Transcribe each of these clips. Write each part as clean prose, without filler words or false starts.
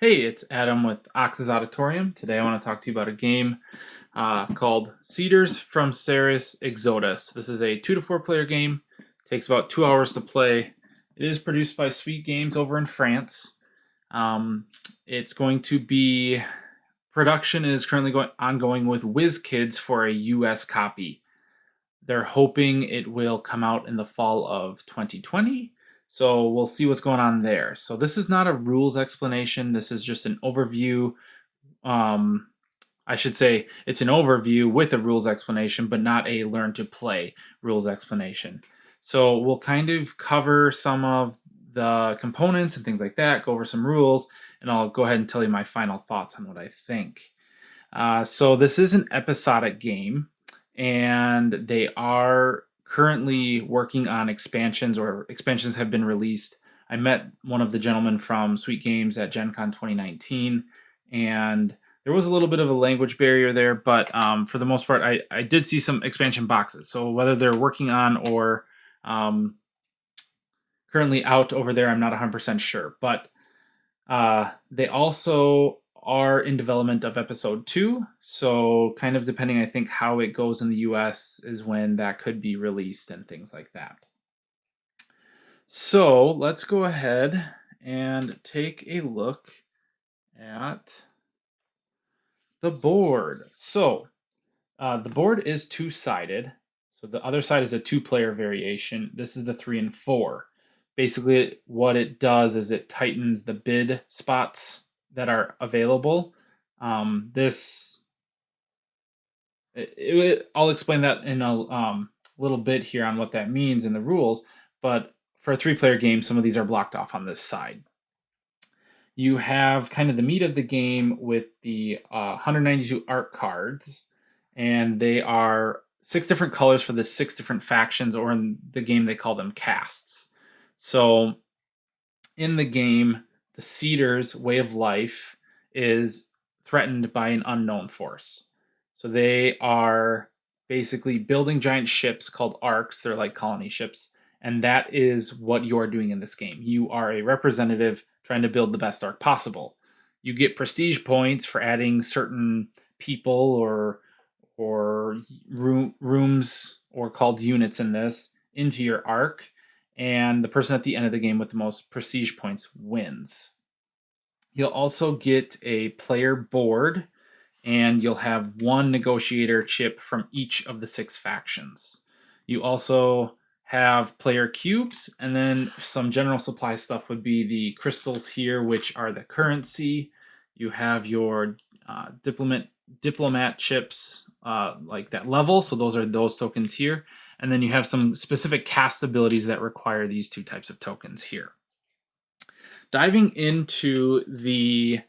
Hey, it's Adam with Ox's Odditorium. Today I want to talk to you about a game called Cedars from Sereis Exodus. This is a 2 to 4 player game. Takes about 2 hours to play. It is produced by Sweet Games over in France. It's going to be production is currently ongoing with WizKids for a US copy. They're hoping it will come out in the fall of 2020. So we'll see what's going on there. So this is not a rules explanation. This is just an overview. Um, I should say it's an overview with a rules explanation, but not a learn to play rules explanation. So we'll kind of cover some of the components and things like that, go over some rules, and I'll go ahead and tell you my final thoughts on what I think. So this is an episodic game, and they are currently working on expansions, or expansions have been released. I met one of the gentlemen from Sweet Games at Gen Con 2019, and there was a little bit of a language barrier there, but for the most part, I did see some expansion boxes. So whether they're working on or currently out over there, I'm not 100% sure. But they also are in development of episode 2. So kind of depending, I think, how it goes in the US is when that could be released and things like that. So let's go ahead and take a look at the board. So the board is two-sided. So the other side is a 2-player variation. This is the 3 and 4. Basically, what it does is it tightens the bid spots that are available. I'll explain that in a little bit here on what that means in the rules. But for a 3-player game, some of these are blocked off on this side. You have kind of the meat of the game with the 192 art cards, and they are 6 different colors for the 6 different factions, or in the game they call them castes. So in the game, the Cedars' way of life is threatened by an unknown force. So they are basically building giant ships called arcs. They're like colony ships, and that is what you are doing in this game. You are a representative trying to build the best arc possible. You get prestige points for adding certain people or rooms, or called units in this, into your arc, and the person at the end of the game with the most prestige points wins. You'll also get a player board, and you'll have 1 negotiator chip from each of the 6 factions. You also have player cubes, and then some general supply stuff would be the crystals here, which are the currency. You have your diplomat chips, like that level, so those are those tokens here. And then you have some specific cast abilities that require these 2 types of tokens here. Diving into the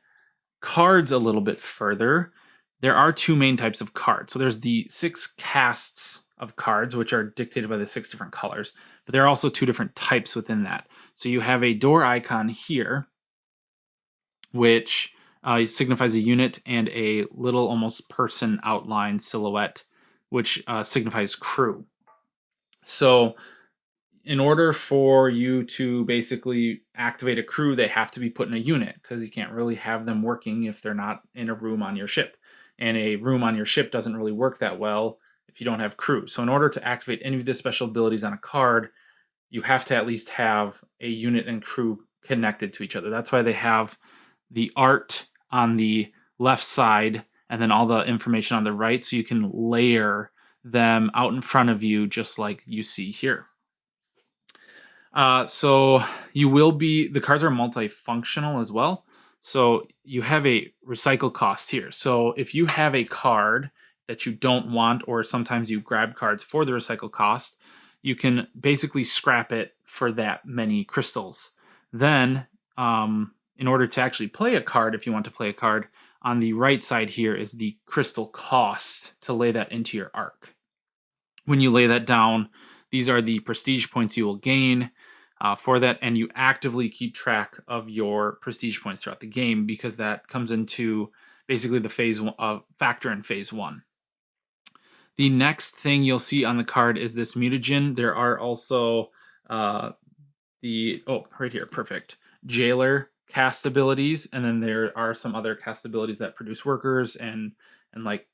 cards a little bit further, there are 2 main types of cards. So there's the 6 casts of cards, which are dictated by the 6 different colors, but there are also 2 different types within that. So you have a door icon here, which signifies a unit, and a little almost person outline silhouette, which signifies crew. So in order for you to basically activate a crew, they have to be put in a unit, because you can't really have them working if they're not in a room on your ship. And a room on your ship doesn't really work that well if you don't have crew. So in order to activate any of the special abilities on a card, you have to at least have a unit and crew connected to each other. That's why they have the art on the left side and then all the information on the right, so you can layer them out in front of you just like you see here. So the cards are multifunctional as well. So you have a recycle cost here. So if you have a card that you don't want, or sometimes you grab cards for the recycle cost, you can basically scrap it for that many crystals. Then, in order to actually play a card, if you want to play a card, on the right side here is the crystal cost to lay that into your arc. When you lay that down, these are the prestige points you will gain for that, and you actively keep track of your prestige points throughout the game, because that comes into basically the factor in phase 1. The next thing you'll see on the card is this mutagen. There are also right here, perfect, jailer cast abilities, and then there are some other cast abilities that produce workers and like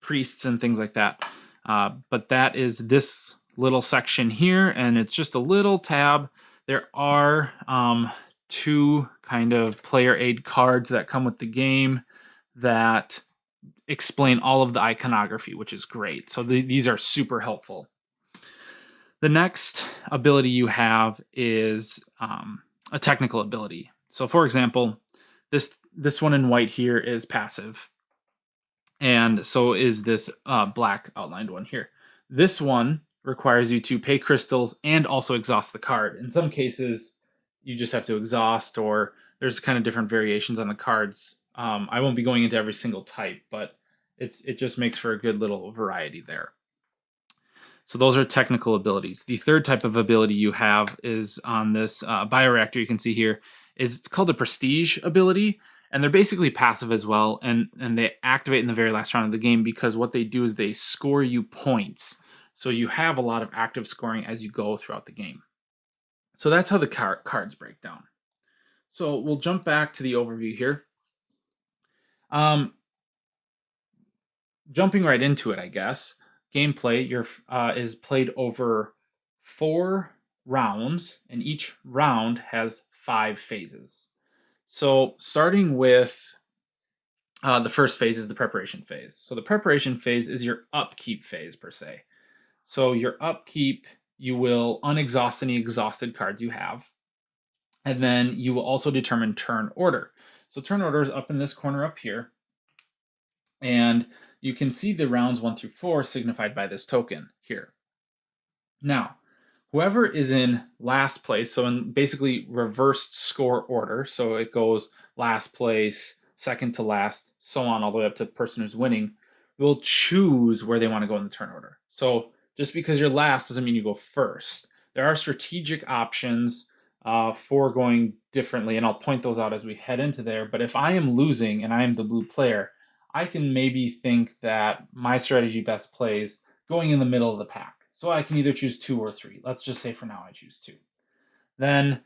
priests and things like that. But that is this little section here, and it's just a little tab. There are 2 kind of player aid cards that come with the game that explain all of the iconography, which is great. So these are super helpful. The next ability you have is a technical ability. So for example, this one in white here is passive. And so is this black outlined one here. This one requires you to pay crystals and also exhaust the card. In some cases, you just have to exhaust, or there's kind of different variations on the cards. I won't be going into every single type, but it just makes for a good little variety there. So those are technical abilities. The third type of ability you have is on this bioreactor you can see here. It's called a prestige ability, and they're basically passive as well, and they activate in the very last round of the game because what they do is they score you points. So you have a lot of active scoring as you go throughout the game. So that's how the cards break down. So we'll jump back to the overview here. Jumping right into it, I guess. Gameplay is played over 4 rounds, and each round has 5 phases. So starting with the first phase is the preparation phase. So the preparation phase is your upkeep phase per se. So your upkeep, you will unexhaust any exhausted cards you have, and then you will also determine turn order. So turn order is up in this corner up here, and you can see the rounds 1 through 4 signified by this token here. Now, whoever is in last place, so in basically reversed score order, so it goes last place, second to last, so on, all the way up to the person who's winning, will choose where they want to go in the turn order. So just because you're last doesn't mean you go first. There are strategic options for going differently, and I'll point those out as we head into there. But if I am losing and I am the blue player, I can maybe think that my strategy best plays going in the middle of the pack. So I can either choose 2 or 3. Let's just say for now I choose 2. Then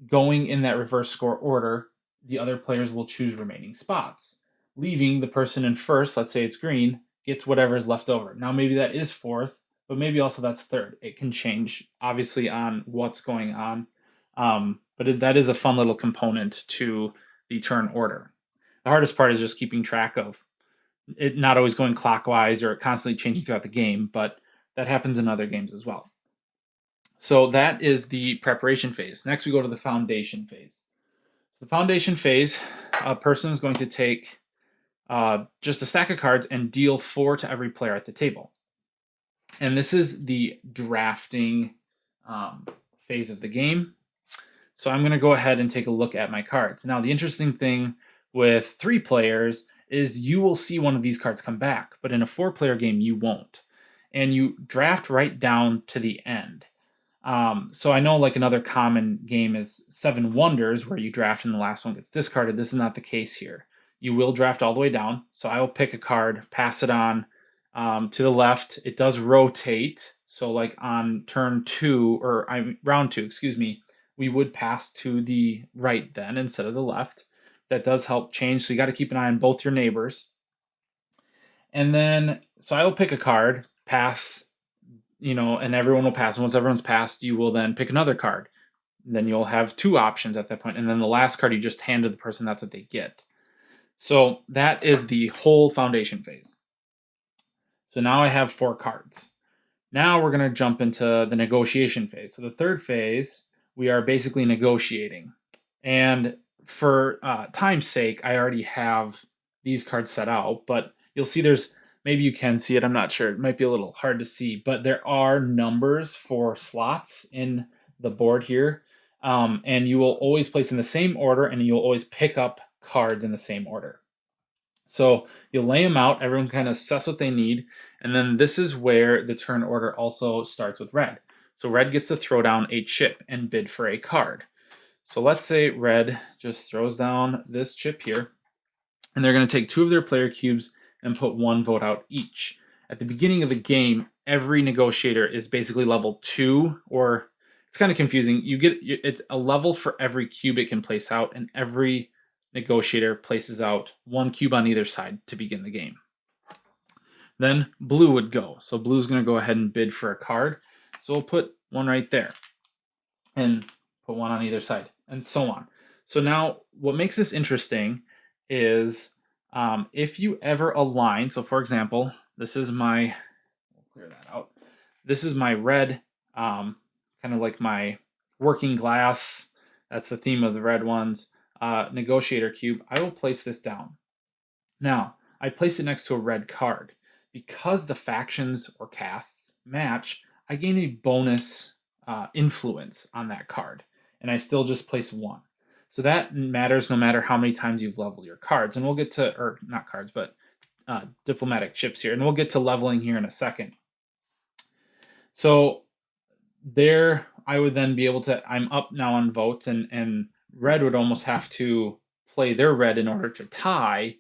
going in that reverse score order, the other players will choose remaining spots, leaving the person in first, let's say it's green, gets whatever is left over. Now maybe that is 4th, but maybe also that's 3rd. It can change obviously on what's going on. But that is a fun little component to the turn order. The hardest part is just keeping track of it not always going clockwise or constantly changing throughout the game, but that happens in other games as well. So that is the preparation phase. Next, we go to the foundation phase. The foundation phase, a person is going to take just a stack of cards and deal 4 to every player at the table. And this is the drafting phase of the game. So I'm going to go ahead and take a look at my cards. Now, the interesting thing with 3 players is you will see one of these cards come back, but in a 4-player game, you won't. And you draft right down to the end. So I know like another common game is 7 Wonders, where you draft and the last one gets discarded. This is not the case here. You will draft all the way down. So I will pick a card, pass it on to the left. It does rotate. So like on turn 2, or round 2, excuse me, we would pass to the right then instead of the left. That does help change. So you got to keep an eye on both your neighbors. And then, so I will pick a card, pass, and everyone will pass. And once everyone's passed, you will then pick another card. And then you'll have 2 options at that point. And then the last card you just hand to the person, that's what they get. So that is the whole foundation phase. So now I have 4 cards. Now we're going to jump into the negotiation phase. So the third phase, we are basically negotiating. And for time's sake, I already have these cards set out, but you'll see maybe you can see it, I'm not sure. It might be a little hard to see, but there are numbers for slots in the board here. And you will always place in the same order, and you'll always pick up cards in the same order. So you'll lay them out, everyone kind of assess what they need, and then this is where the turn order also starts with red. So red gets to throw down a chip and bid for a card. So let's say red just throws down this chip here, and they're going to take 2 of their player cubes and put 1 vote out each. At the beginning of the game, every negotiator is basically level 2, or it's kind of confusing. It's a level for every cube it can place out, and every negotiator places out 1 cube on either side to begin the game. Then blue would go. So blue's going to go ahead and bid for a card. So we'll put one right there and put one on either side, and so on. So now what makes this interesting is if you ever align, so for example, this is my, we'll clear that out. This is my red, kind of like my working glass. That's the theme of the red ones. Negotiator cube. I will place this down. Now, I place it next to a red card. Because the factions or casts match, I gain a bonus influence on that card, and I still just place one. So that matters no matter how many times you've leveled your cards. And we'll get to, or not cards, but diplomatic chips here. And we'll get to leveling here in a second. So there, I would then be able to, I'm up now on votes, and red would almost have to play their red in order to tie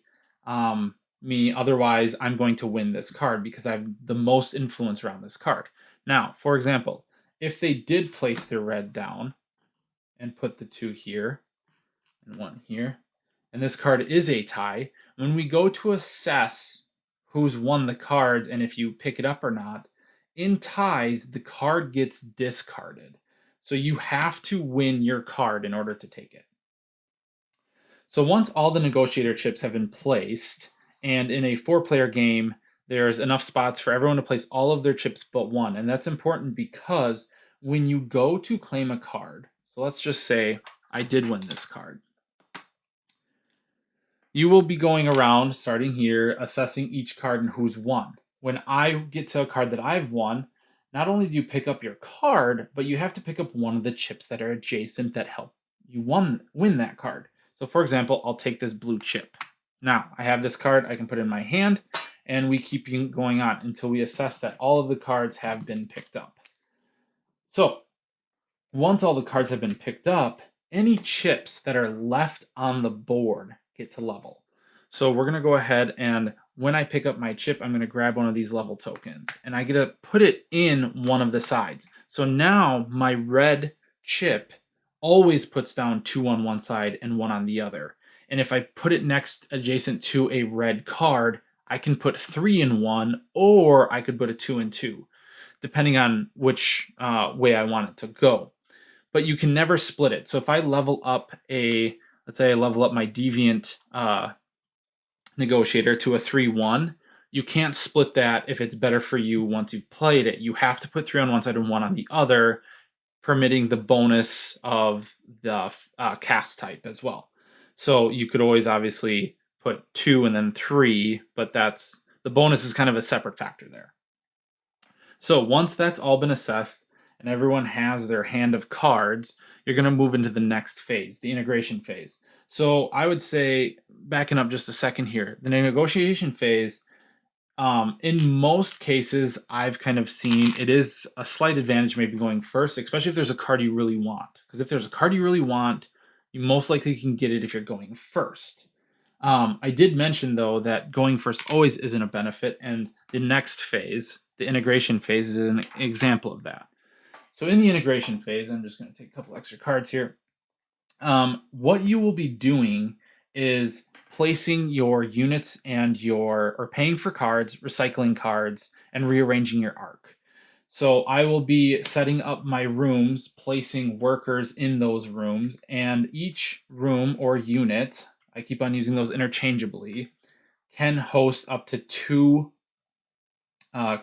me. Otherwise, I'm going to win this card because I have the most influence around this card. Now, for example, if they did place their red down and put the 2 here and 1 here, and this card is a tie, when we go to assess who's won the cards and if you pick it up or not, in ties, the card gets discarded. So you have to win your card in order to take it. So once all the negotiator chips have been placed, and in a 4-player game, there's enough spots for everyone to place all of their chips but one. And that's important because when you go to claim a card, so let's just say I did win this card. You will be going around, starting here, assessing each card and who's won. When I get to a card that I've won, not only do you pick up your card, but you have to pick up one of the chips that are adjacent that help you win that card. So for example, I'll take this blue chip. Now, I have this card I can put in my hand, and we keep going on until we assess that all of the cards have been picked up. So, once all the cards have been picked up, any chips that are left on the board get to level. So we're going to go ahead, and when I pick up my chip, I'm going to grab one of these level tokens, and I get to put it in one of the sides. So now my red chip always puts down 2 on one side and 1 on the other. And if I put it next adjacent to a red card, I can put 3 in 1, or I could put a 2 in 2, depending on which way I want it to go. But you can never split it. So if I level up let's say I level up my deviant negotiator to a 3-1, you can't split that if it's better for you once you've played it. You have to put 3 on one side and 1 on the other, permitting the bonus of the cast type as well. So you could always obviously put 2 and then 3, but the bonus is kind of a separate factor there. So once that's all been assessed and everyone has their hand of cards, you're going to move into the next phase, the integration phase. So I would say, backing up just a second here, the negotiation phase, in most cases, I've kind of seen it is a slight advantage maybe going first, especially if there's a card you really want. Because if there's a card you really want, you most likely can get it if you're going first. I did mention, though, that going first always isn't a benefit, and the next phase, the integration phase, is an example of that. So in the integration phase, I'm just going to take a couple extra cards here. What you will be doing is placing your units and or paying for cards, recycling cards, and rearranging your arc. So I will be setting up my rooms, placing workers in those rooms, and each room or unit, I keep on using those interchangeably, can host up to 2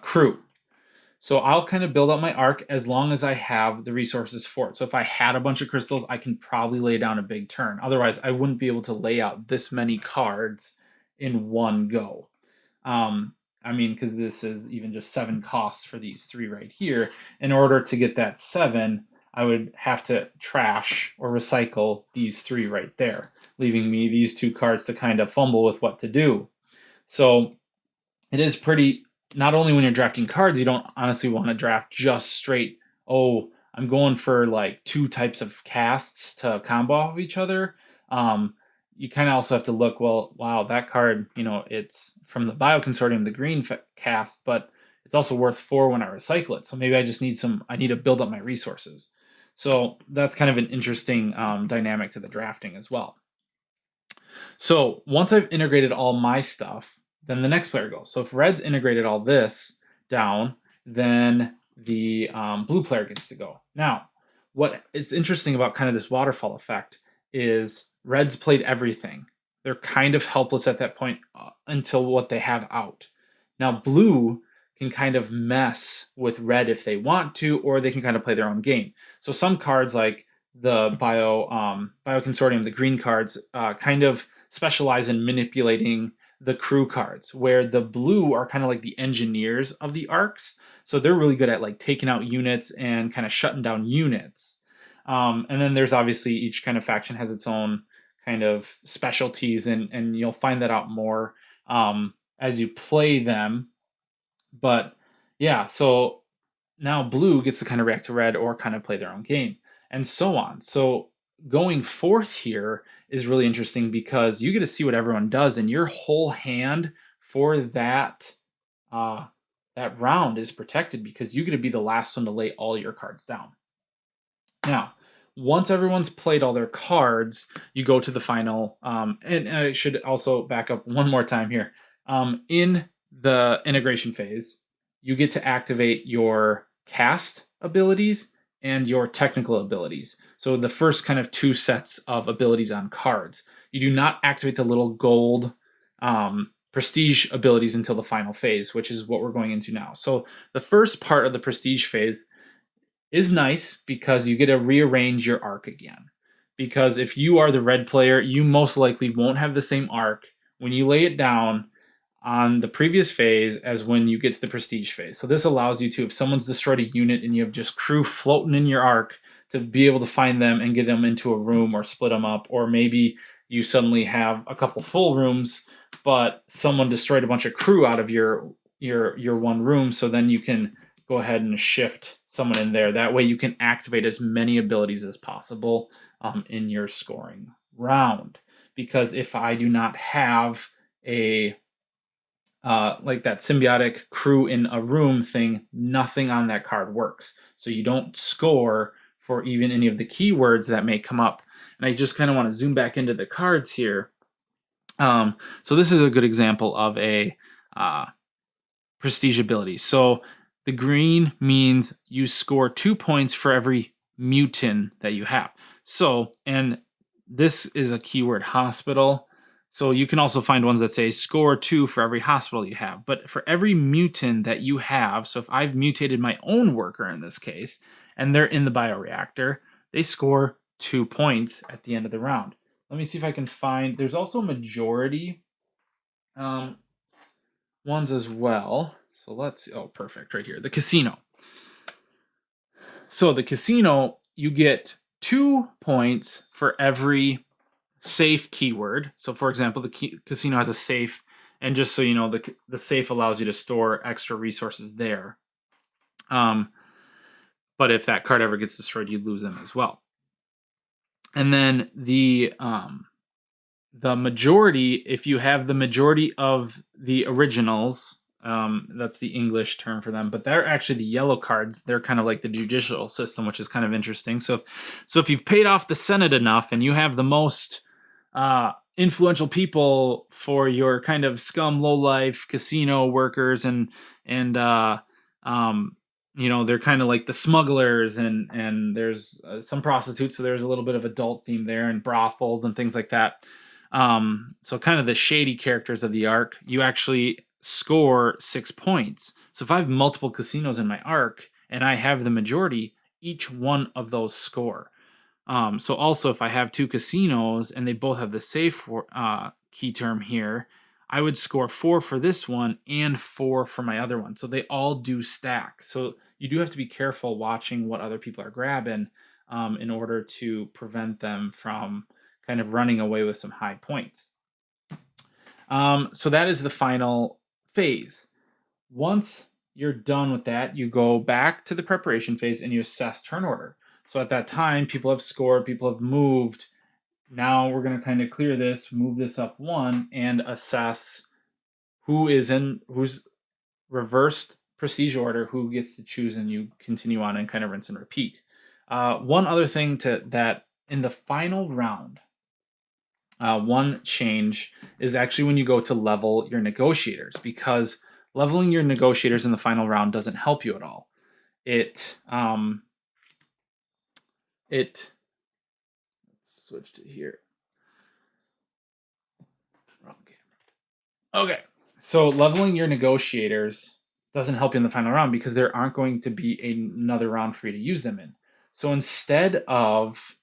crew. So I'll kind of build up my arc as long as I have the resources for it. So if I had a bunch of crystals, I can probably lay down a big turn. Otherwise, I wouldn't be able to lay out this many cards in one go. I mean, because this is even just 7 costs for these 3 right here. In order to get that 7, I would have to trash or recycle these 3 right there, leaving me these 2 cards to kind of fumble with what to do. So it is pretty, not only when you're drafting cards, you don't honestly want to draft just straight, oh, I'm going for like 2 types of casts to combo off of each other. You kind of also have to look, well, wow, that card, it's from the Bio Consortium, the green cast, but it's also worth 4 when I recycle it. So maybe I just need I need to build up my resources. So that's kind of an interesting dynamic to the drafting as well. So once I've integrated all my stuff, then the next player goes. So if red's integrated all this down, then the blue player gets to go. Now, what is interesting about kind of this waterfall effect is red's played everything. They're kind of helpless at that point until what they have out. Now, blue can kind of mess with red if they want to, or they can kind of play their own game. So some cards like the bio consortium, the green cards, kind of specialize in manipulating the crew cards, where the blue are kind of like the engineers of the arcs. So they're really good at like taking out units and kind of shutting down units. And then there's obviously each kind of faction has its own kind of specialties, and you'll find that out more as you play them. But yeah, so now blue gets to kind of react to red or kind of play their own game, and so on. So going forth here is really interesting because you get to see what everyone does, and your whole hand for uh, that round is protected because you get to be the last one to lay all your cards down. Now, once everyone's played all their cards, you go to the final. And I should also back up one more time here. In the integration phase, you get to activate your cast abilities and your technical abilities. So the first kind of two sets of abilities on cards. You do not activate the little gold prestige abilities until the final phase, which is what we're going into now. So the first part of the prestige phase is nice because you get to rearrange your arc again. Because if you are the red player, you most likely won't have the same arc when you lay it down on the previous phase as when you get to the prestige phase. So this allows you to, if someone's destroyed a unit and you have just crew floating in your arc, to be able to find them and get them into a room or split them up. Or maybe you suddenly have a couple full rooms, but someone destroyed a bunch of crew out of your one room, so then you can go ahead and shift someone in there. That way you can activate as many abilities as possible in your scoring round. Because if I do not have a like that symbiotic crew in a room thing, nothing on that card works. So you don't score for even any of the keywords that may come up. And I just kind of want to zoom back into the cards here. So this is a good example of a prestige ability. So the green means you score 2 points for every mutant that you have. So, and this is a keyword, hospital. So you can also find ones that say score 2 for every hospital you have. But for every mutant that you have, so if I've mutated my own worker in this case, and they're in the bioreactor, they score 2 points at the end of the round. Let me see if I can find, there's also majority ones as well. So let's, oh, perfect, right here, the casino. So the casino, you get 2 points for every safe keyword. So for example, the casino has a safe, and just so you know, the safe allows you to store extra resources there. But if that card ever gets destroyed, you lose them as well. And then the majority, if you have the majority of the originals, that's the English term for them, but they're actually the yellow cards. They're kind of like the judicial system, which is kind of interesting. So if you've paid off the Senate enough and you have the most influential people for your kind of scum, low life casino workers, and you know, they're kind of like the smugglers, and there's some prostitutes, so there's a little bit of adult theme there, and brothels and things like that. So kind of the shady characters of the arc, you actually score 6 points. So if I have multiple casinos in my arc and I have the majority, each one of those score. So also if I have 2 casinos and they both have the safe key term here, I would score 4 for this one and 4 for my other one. So they all do stack. So you do have to be careful watching what other people are grabbing in order to prevent them from kind of running away with some high points. So that is the final phase. Once you're done with that, you go back to the preparation phase and you assess turn order. So at that time, people have scored, people have moved. Now we're going to kind of clear this, move this up 1, and assess who's reversed prestige order, who gets to choose, and you continue on and kind of rinse and repeat. One other thing that in the final round, one change is actually when you go to level your negotiators, because leveling your negotiators in the final round doesn't help you at all. It let's switch to here. Wrong game. Okay, so leveling your negotiators doesn't help you in the final round because there aren't going to be another round for you to use them in. So instead of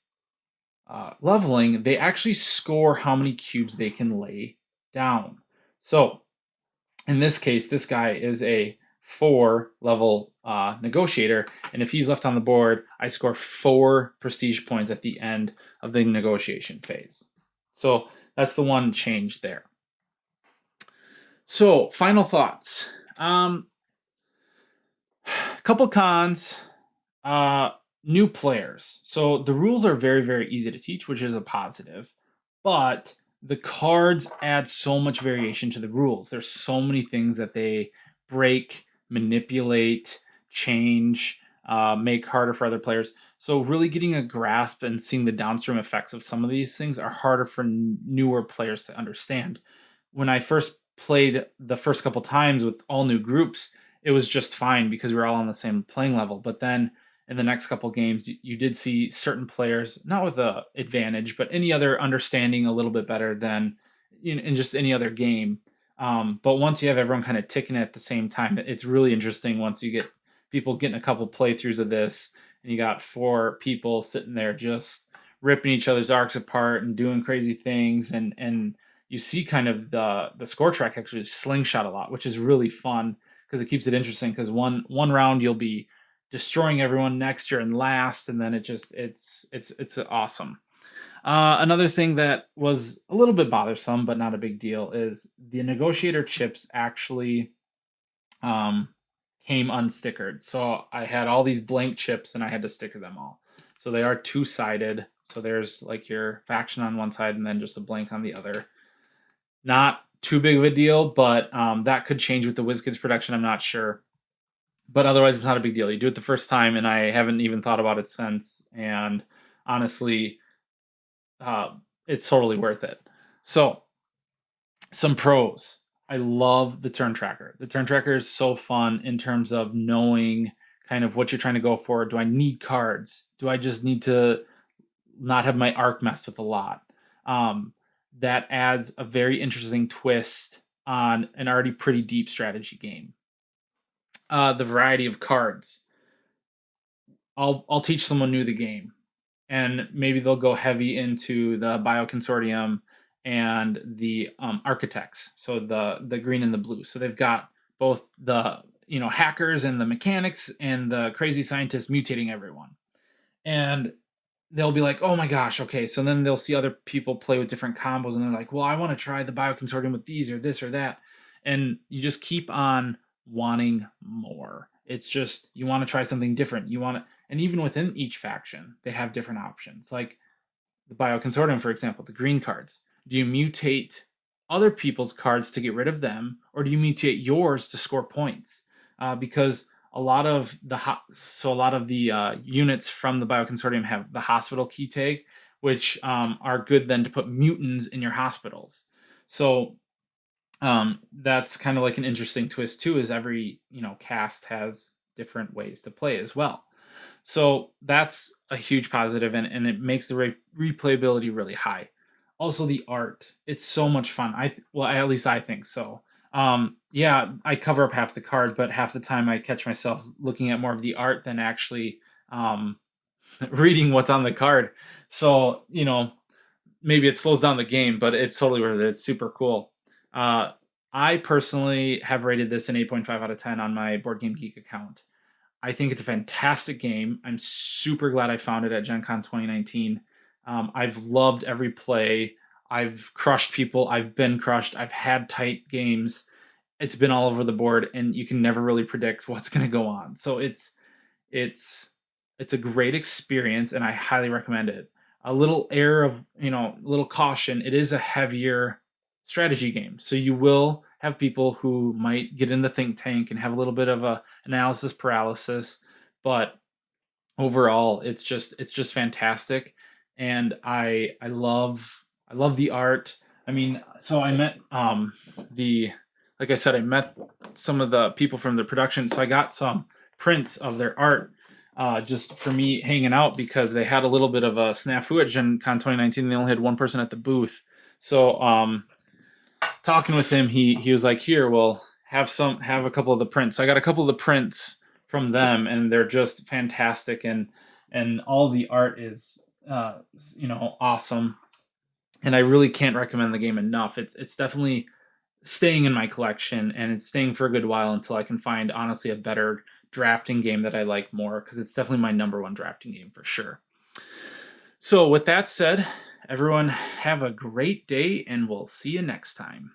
leveling, they actually score how many cubes they can lay down. So in this case, this guy is a 4 level negotiator, and if he's left on the board, I score 4 prestige points at the end of the negotiation phase. So that's the one change there. So final thoughts. A couple cons. New players. So the rules are very, very easy to teach, which is a positive. But the cards add so much variation to the rules. There's so many things that they break, manipulate, change, make harder for other players. So really getting a grasp and seeing the downstream effects of some of these things are harder for newer players to understand. When I first played the first couple times with all new groups, it was just fine because we were all on the same playing level. But then in the next couple games, you did see certain players, not with a advantage, but any other understanding a little bit better than in just any other game. But once you have everyone kind of ticking at the same time, it's really interesting once you get people getting a couple playthroughs of this, and you got 4 people sitting there just ripping each other's arcs apart and doing crazy things, and you see kind of the score track actually slingshot a lot, which is really fun because it keeps it interesting. Because one round you'll be destroying everyone, next you're in last, and then it's awesome. Another thing that was a little bit bothersome but not a big deal is the negotiator chips actually um, came unstickered. So I had all these blank chips and I had to sticker them all. So they are two-sided. So there's like your faction on one side and then just a blank on the other. Not too big of a deal, but that could change with the WizKids production. I'm not sure. But otherwise, it's not a big deal. You do it the first time, and I haven't even thought about it since. And honestly, it's totally worth it. So, some pros. I love the turn tracker. The turn tracker is so fun in terms of knowing kind of what you're trying to go for. Do I need cards? Do I just need to not have my arc messed with a lot? That adds a very interesting twist on an already pretty deep strategy game. The variety of cards. I'll teach someone new the game, and maybe they'll go heavy into the Bioconsortium and the architects. So the green and the blue. So they've got both the hackers and the mechanics and the crazy scientists mutating everyone, and they'll be like, oh my gosh, okay. So then they'll see other people play with different combos, and they're like, well, I want to try the Bioconsortium with these or this or that, and you just keep on wanting more. It's just you want to try something different. You want to, and even within each faction, they have different options. Like the Bioconsortium, for example, the green cards. Do you mutate other people's cards to get rid of them, or do you mutate yours to score points? Because a lot of the units from the Bioconsortium have the hospital key tag, which are good then to put mutants in your hospitals. So that's kind of like an interesting twist too. Is every cast has different ways to play as well. So that's a huge positive, and it makes the replayability really high. Also, the art, it's so much fun. At least I think so. Yeah, I cover up half the card, but half the time I catch myself looking at more of the art than actually reading what's on the card. So maybe it slows down the game, but it's totally worth it. It's super cool. I personally have rated this an 8.5 out of 10 on my Board Game Geek account. I think it's a fantastic game. I'm super glad I found it at Gen Con 2019. I've loved every play. I've crushed people. I've been crushed. I've had tight games. It's been all over the board, and you can never really predict what's going to go on. So it's a great experience, and I highly recommend it. A little air of little caution. It is a heavier strategy game, so you will have people who might get in the think tank and have a little bit of a analysis paralysis, but overall, it's just fantastic, and I love the art. I mean, so I met the like I said, I met some of the people from the production, so I got some prints of their art just for me hanging out because they had a little bit of a snafu at Gen Con 2019. They only had one person at the booth, so talking with him, he was like, "Here, well, have a couple of the prints." So I got a couple of the prints from them, and they're just fantastic, and all the art is awesome. And I really can't recommend the game enough. It's definitely staying in my collection, and it's staying for a good while until I can find honestly a better drafting game that I like more, because it's definitely my number one drafting game for sure. So with that said, everyone have a great day, and we'll see you next time.